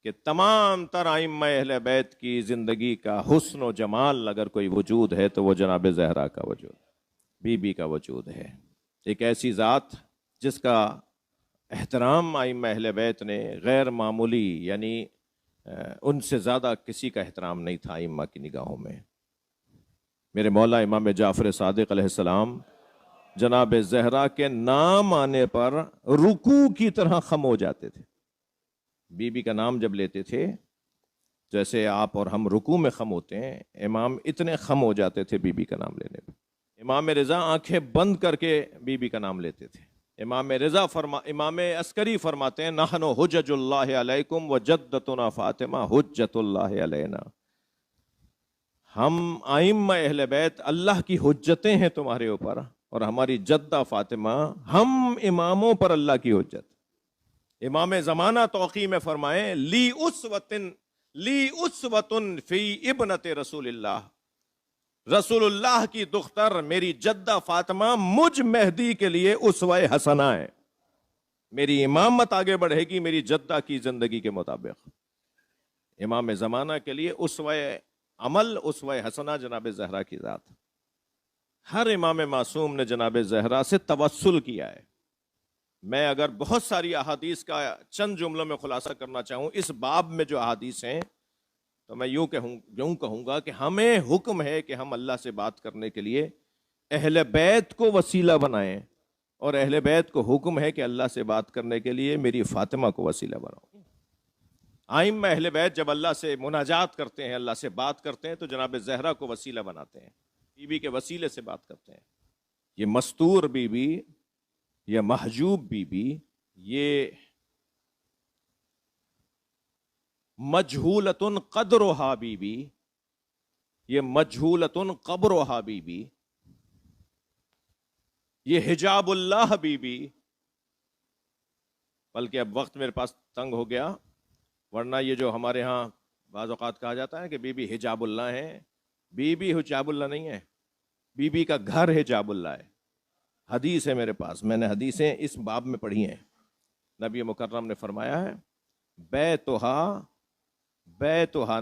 کہ تمام تر ائمہ اہل بیت کی زندگی کا حسن و جمال اگر کوئی وجود ہے تو وہ جناب زہرا کا وجود، بی بی کا وجود ہے۔ ایک ایسی ذات جس کا احترام ائمہ اہل بیت نے غیر معمولی، یعنی ان سے زیادہ کسی کا احترام نہیں تھا ائمہ کی نگاہوں میں۔ میرے مولا امام جعفر صادق علیہ السلام جناب زہرا کے نام آنے پر رکوع کی طرح خم ہو جاتے تھے۔ بی بی کا نام جب لیتے تھے، جیسے آپ اور ہم رکوع میں خم ہوتے ہیں، امام اتنے خم ہو جاتے تھے بی بی کا نام لینے پہ۔ امام رضا آنکھیں بند کر کے بی بی کا نام لیتے تھے۔ امام عسکری فرماتے ہیں نحن حجج اللہ علیکم و جدتنا فاطمہ حجت اللہ علینا، ہم ائمہ اہل بیت اللہ کی حجتیں ہیں تمہارے اوپر، اور ہماری جدہ فاطمہ ہم اماموں پر اللہ کی حجت۔ امام زمانہ توقی میں فرمائیں لی اسوۃ فی ابنت رسول اللہ، رسول اللہ کی دختر میری جدہ فاطمہ مجھ مہدی کے لیے اسوہ حسنہ ہے، میری امامت آگے بڑھے گی میری جدہ کی زندگی کے مطابق۔ امام زمانہ کے لیے اسوہ عمل، اسوہ حسنہ جناب زہرا کی ذات۔ ہر امام معصوم نے جناب زہرا سے توسل کیا ہے۔ میں اگر بہت ساری احادیث کا چند جملوں میں خلاصہ کرنا چاہوں اس باب میں جو احادیث ہیں، تو میں یوں کہوں گا کہ ہمیں حکم ہے کہ ہم اللہ سے بات کرنے کے لیے اہل بیت کو وسیلہ بنائیں، اور اہل بیت کو حکم ہے کہ اللہ سے بات کرنے کے لیے میری فاطمہ کو وسیلہ بناؤ۔ ائمہ اہل بیت جب اللہ سے مناجات کرتے ہیں، اللہ سے بات کرتے ہیں، تو جناب زہرا کو وسیلہ بناتے ہیں، بی بی کے وسیلے سے بات کرتے ہیں۔ یہ مستور بی بی، یہ محجوب بی بی، یہ مجہولۃ قدرہا بی بی، یہ مجہولۃ قبرہا بی بی، یہ حجاب اللہ بی بی۔ بلکہ اب وقت میرے پاس تنگ ہو گیا، ورنہ یہ جو ہمارے ہاں بعض اوقات کہا جاتا ہے کہ بی بی حجاب اللہ ہے، بی بی حجاب اللہ نہیں ہے، بی بی کا گھر حجاب اللہ ہے۔ حدیث ہے میرے پاس، میں نے حدیثیں اس باب میں پڑھی ہیں۔ نبی مکرم نے فرمایا ہے بیتہا،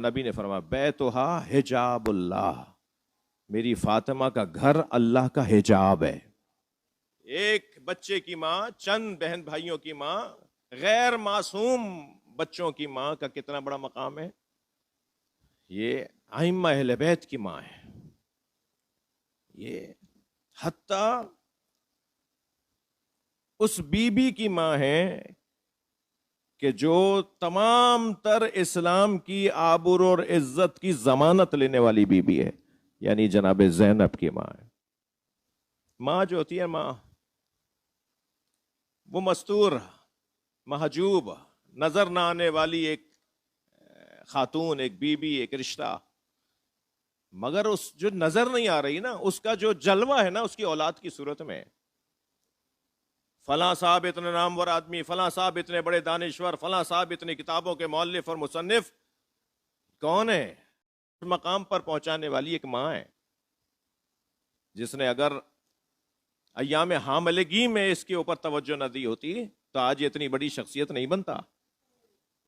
نبی نے فرمایا بیتہا حجاب اللہ، میری فاطمہ کا گھر اللہ کا حجاب ہے۔ ایک بچے کی ماں، چند بہن بھائیوں کی ماں، غیر معصوم بچوں کی ماں کا کتنا بڑا مقام ہے۔ یہ ائمہ اہل بیت کی ماں ہے، یہ حتیٰ اس بی بی کی ماں ہے کہ جو تمام تر اسلام کی آبرو اور عزت کی ضمانت لینے والی بی بی ہے، یعنی جناب زینب کی ماں ہے۔ ماں جو ہوتی ہے، ماں وہ مستور، محجوب، نظر نہ آنے والی ایک خاتون، ایک بی بی، ایک رشتہ، مگر اس جو نظر نہیں آ رہی نا، اس کا جو جلوہ ہے نا اس کی اولاد کی صورت میں، فلاں صاحب اتنے نامور آدمی، فلاں صاحب اتنے بڑے دانشور، فلاں صاحب اتنی کتابوں کے مؤلف اور مصنف، کون ہے؟ مقام پر پہنچانے والی ایک ماں ہے، جس نے اگر ایام حاملگی میں اس کے اوپر توجہ نہ دی ہوتی تو آج یہ اتنی بڑی شخصیت نہیں بنتا۔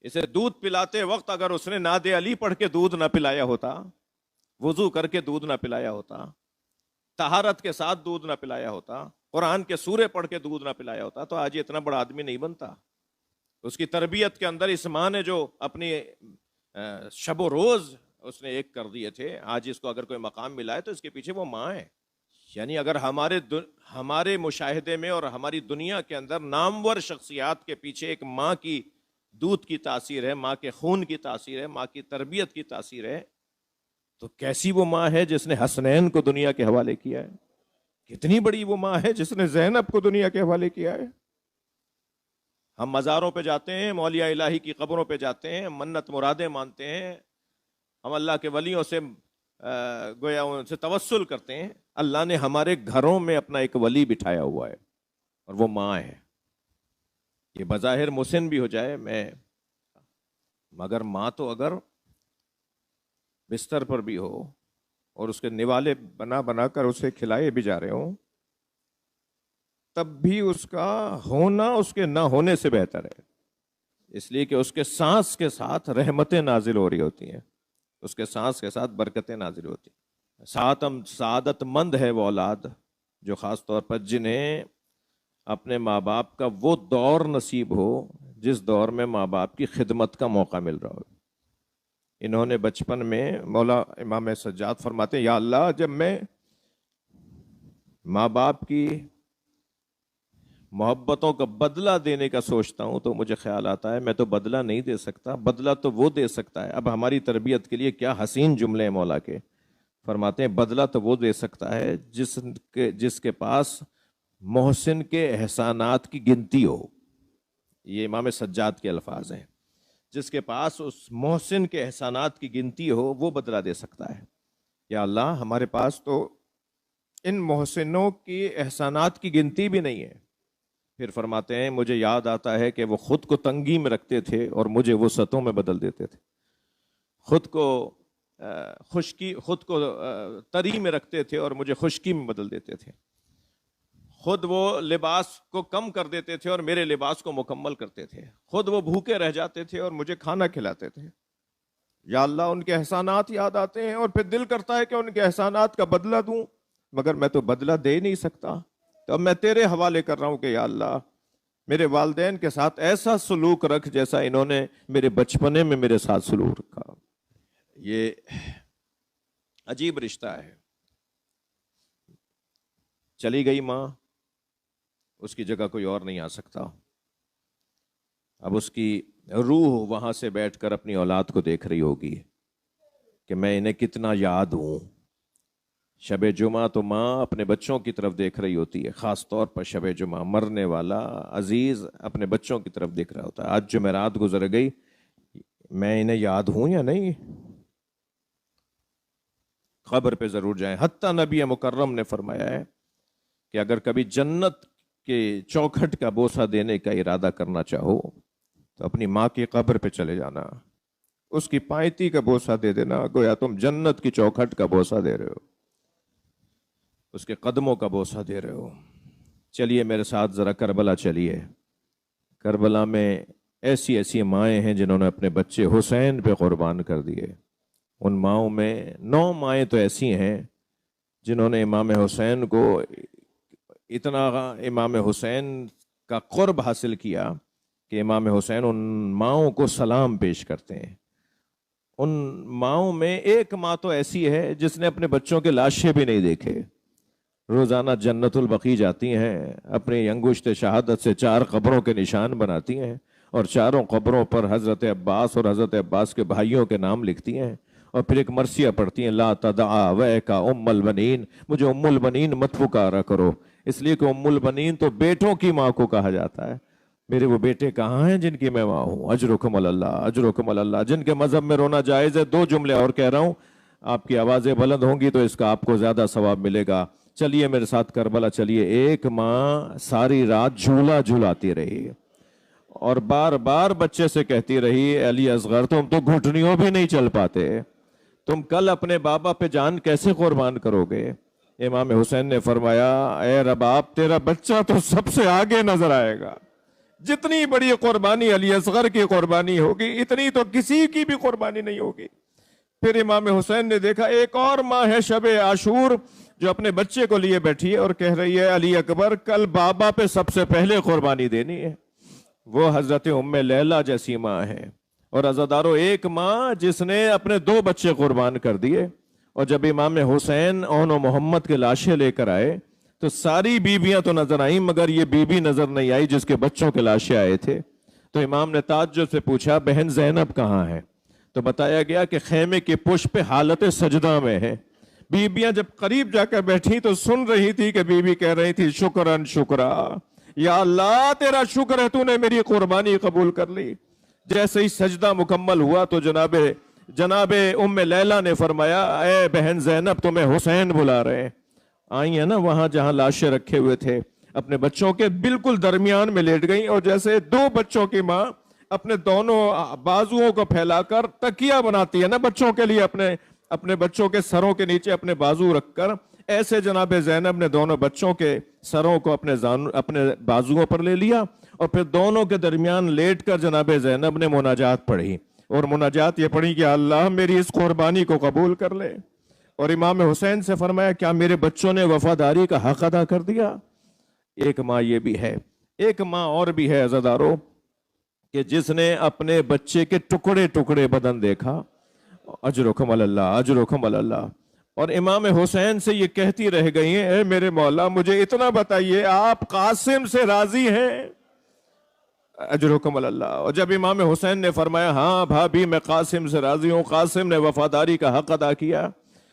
اسے دودھ پلاتے وقت اگر اس نے ناد علی پڑھ کے دودھ نہ پلایا ہوتا، وضو کر کے دودھ نہ پلایا ہوتا، طہارت کے ساتھ دودھ نہ پلایا ہوتا، قرآن کے سورے پڑھ کے دودھ نہ پلایا ہوتا، تو آج یہ اتنا بڑا آدمی نہیں بنتا۔ اس کی تربیت کے اندر اس ماں نے جو اپنی شب و روز اس نے ایک کر دیے تھے، آج اس کو اگر کوئی مقام ملا ہے تو اس کے پیچھے وہ ماں ہے۔ یعنی اگر ہمارے مشاہدے میں اور ہماری دنیا کے اندر نامور شخصیات کے پیچھے ایک ماں کی دودھ کی تاثیر ہے، ماں کے خون کی تاثیر ہے، ماں کی تربیت کی تاثیر ہے، تو کیسی وہ ماں ہے جس نے حسنین کو دنیا کے حوالے کیا ہے؟ کتنی بڑی وہ ماں ہے جس نے زینب کو دنیا کے حوالے کیا ہے؟ ہم مزاروں پہ جاتے ہیں، مولیاء الہی کی قبروں پہ جاتے ہیں، منت مرادیں مانتے ہیں، ہم اللہ کے ولیوں سے گویا ان سے توسل کرتے ہیں۔ اللہ نے ہمارے گھروں میں اپنا ایک ولی بٹھایا ہوا ہے، اور وہ ماں ہے۔ یہ بظاہر مسن بھی ہو جائے مگر ماں تو اگر بستر پر بھی ہو اور اس کے نوالے بنا بنا کر اسے کھلائے بھی جا رہے ہوں، تب بھی اس کا ہونا اس کے نہ ہونے سے بہتر ہے۔ اس لیے کہ اس کے سانس کے ساتھ رحمتیں نازل ہو رہی ہوتی ہیں، اس کے سانس کے ساتھ برکتیں نازل ہوتی ہیں۔ سعادت مند ہے وہ اولاد جو خاص طور پر جنہیں اپنے ماں باپ کا وہ دور نصیب ہو جس دور میں ماں باپ کی خدمت کا موقع مل رہا ہو۔ انہوں نے بچپن میں، مولا امام سجاد فرماتے ہیں، یا اللہ جب میں ماں باپ کی محبتوں کا بدلہ دینے کا سوچتا ہوں تو مجھے خیال آتا ہے میں تو بدلہ نہیں دے سکتا، بدلہ تو وہ دے سکتا ہے۔ اب ہماری تربیت کے لیے کیا حسین جملے ہیں مولا کے، فرماتے ہیں بدلہ تو وہ دے سکتا ہے جس کے پاس محسن کے احسانات کی گنتی ہو۔ یہ امام سجاد کے الفاظ ہیں، جس کے پاس اس محسن کے احسانات کی گنتی ہو وہ بدلہ دے سکتا ہے۔ یا اللہ ہمارے پاس تو ان محسنوں کی احسانات کی گنتی بھی نہیں ہے۔ پھر فرماتے ہیں مجھے یاد آتا ہے کہ وہ خود کو تنگی میں رکھتے تھے اور مجھے وسعتوں میں بدل دیتے تھے، خود کو تری میں رکھتے تھے اور مجھے خشکی میں بدل دیتے تھے، خود وہ لباس کو کم کر دیتے تھے اور میرے لباس کو مکمل کرتے تھے، خود وہ بھوکے رہ جاتے تھے اور مجھے کھانا کھلاتے تھے۔ یا اللہ ان کے احسانات یاد آتے ہیں اور پھر دل کرتا ہے کہ ان کے احسانات کا بدلہ دوں، مگر میں تو بدلہ دے نہیں سکتا، تو اب میں تیرے حوالے کر رہا ہوں کہ یا اللہ میرے والدین کے ساتھ ایسا سلوک رکھ جیسا انہوں نے میرے بچپنے میں میرے ساتھ سلوک رکھا۔ یہ عجیب رشتہ ہے۔ چلی گئی ماں، اس کی جگہ کوئی اور نہیں آ سکتا۔ اب اس کی روح وہاں سے بیٹھ کر اپنی اولاد کو دیکھ رہی ہوگی کہ میں انہیں کتنا یاد ہوں۔ شب جمعہ تو ماں اپنے بچوں کی طرف دیکھ رہی ہوتی ہے، خاص طور پر شب جمعہ مرنے والا عزیز اپنے بچوں کی طرف دیکھ رہا ہوتا ہے۔ آج جمعرات گزر گئی، میں انہیں یاد ہوں یا نہیں؟ قبر پہ ضرور جائیں۔ حتیٰ نبی مکرم نے فرمایا ہے کہ اگر کبھی جنت کے چوکھٹ کا بوسہ دینے کا ارادہ کرنا چاہو تو اپنی ماں کی قبر پہ چلے جانا، اس کی پائتی کا بوسہ دے دینا، گویا تم جنت کی چوکھٹ کا بوسہ دے رہے ہو، اس کے قدموں کا بوسہ دے رہے ہو۔ چلیے میرے ساتھ ذرا کربلا چلیے۔ کربلا میں ایسی ایسی مائیں ہیں جنہوں نے اپنے بچے حسین پہ قربان کر دیے۔ ان ماؤں میں 9 مائیں تو ایسی ہیں جنہوں نے امام حسین کو اتنا امام حسین کا قرب حاصل کیا کہ امام حسین ان ماؤں کو سلام پیش کرتے ہیں۔ ان ماؤں میں ایک ماں تو ایسی ہے جس نے اپنے بچوں کے لاشیں بھی نہیں دیکھے، روزانہ جنت البقیع جاتی ہیں، اپنی انگشت شہادت سے 4 قبروں کے نشان بناتی ہیں اور چاروں قبروں پر حضرت عباس اور حضرت عباس کے بھائیوں کے نام لکھتی ہیں، اور پھر ایک مرثیہ پڑھتی ہیں، لا تدعا ویکا ام البنین، مجھے ام البنین مت پکارا کرو، اس لیے کہ ام البنین تو بیٹوں کی ماں کو کہا جاتا ہے۔ میرے وہ بیٹے کہاں ہیں جن کی میں ماں ہوں؟ اجرکم اللہ، اجرکم اللہ۔ جن کے مذہب میں رونا جائز ہے، 2 جملے اور کہہ رہا ہوں، آپ کی آوازیں بلند ہوں گی تو اس کا آپ کو زیادہ ثواب ملے گا۔ چلیے میرے ساتھ کربلا چلیے۔ ایک ماں ساری رات جھولا جھولاتی رہی اور بار بار بچے سے کہتی رہی، علی اصغر تم تو گھٹنیوں بھی نہیں چل پاتے، تم کل اپنے بابا پہ جان کیسے قربان کرو گے؟ امام حسین نے فرمایا، اے رباب تیرا بچہ تو سب سے آگے نظر آئے گا، جتنی بڑی قربانی علی اصغر کی قربانی ہوگی اتنی تو کسی کی بھی قربانی نہیں ہوگی۔ پھر امام حسین نے دیکھا ایک اور ماں ہے شب عاشور جو اپنے بچے کو لیے بیٹھی ہے اور کہہ رہی ہے، علی اکبر کل بابا پہ سب سے پہلے قربانی دینی ہے۔ وہ حضرت ام لیلہ جیسی ماں ہے۔ اور عزادارو، ایک ماں جس نے اپنے 2 بچے قربان کر دیے، اور جب امام حسین اون و محمد کے لاشیں لے کر آئے تو ساری بیویاں تو نظر آئیں مگر یہ بیوی نظر نہیں آئی جس کے بچوں کے لاشیں آئے تھے۔ تو امام نے تعجب سے پوچھا، بہن زینب کہاں ہے؟ تو بتایا گیا کہ خیمے کے پشت پہ حالت سجدہ میں ہے۔ بیویاں جب قریب جا کر بیٹھی تو سن رہی تھی کہ بیوی کہہ رہی تھی، شکرن شکرا، یا اللہ تیرا شکر ہے تو نے میری قربانی قبول کر لی۔ جیسے ہی سجدہ مکمل ہوا تو جناب ام لیلہ نے فرمایا، اے بہن زینب تمہیں حسین بلا رہے ہیں۔ آئی ہیں نا وہاں جہاں لاشیں رکھے ہوئے تھے، اپنے بچوں کے بالکل درمیان میں لیٹ گئیں، اور جیسے 2 بچوں کی ماں اپنے دونوں بازوؤں کو پھیلا کر تکیہ بناتی ہے نا بچوں کے لیے، اپنے بچوں کے سروں کے نیچے اپنے بازو رکھ کر ایسے جناب زینب نے دونوں بچوں کے سروں کو اپنے بازوؤں پر لے لیا اور پھر دونوں کے درمیان لیٹ کر جناب زینب نے مناجات پڑھی، اور مناجات یہ پڑھی کہ اللہ میری اس قربانی کو قبول کر لے، اور امام حسین سے فرمایا کیا میرے بچوں نے وفاداری کا حق ادا کر دیا؟ ایک ماں یہ بھی ہے، ایک ماں اور بھی ہے عزادارو کہ جس نے اپنے بچے کے ٹکڑے ٹکڑے بدن دیکھا، اجرکم اللہ اجرکم اللہ، اور امام حسین سے یہ کہتی رہ گئی ہیں اے میرے مولا مجھے اتنا بتائیے آپ قاسم سے راضی ہیں؟ اجرکم اللہ۔ اور جب امام حسین نے فرمایا ہاں بھابھی میں قاسم سے راضی ہوں، قاسم نے وفاداری کا حق ادا کیا،